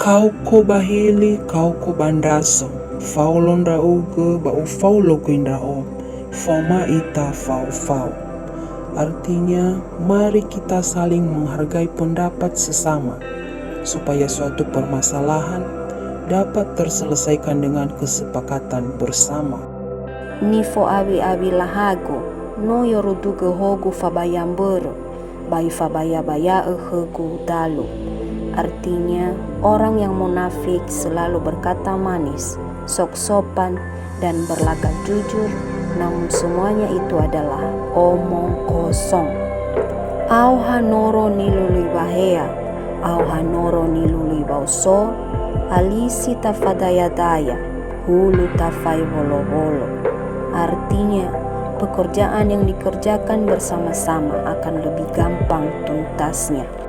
Kau ko bahili, kau ko bandaso. Faulonda uge, bau faulo kuindra om. Fauma ita fau. Artinya, mari kita saling menghargai pendapat sesama, supaya suatu permasalahan dapat terselesaikan dengan kesepakatan bersama. Nifo abi lahago, no yoruduge hogu fabayambero, bai fabaya hegu dalu. Artinya, orang yang munafik selalu berkata manis, sok sopan, dan berlagak jujur, namun semuanya itu adalah omong kosong. Au hanoro nilului bahea, au hanoro nilului bauso, alisi tafadaya-daya, hulu tafai bolo-bolo. Artinya, pekerjaan yang dikerjakan bersama-sama akan lebih gampang tuntasnya.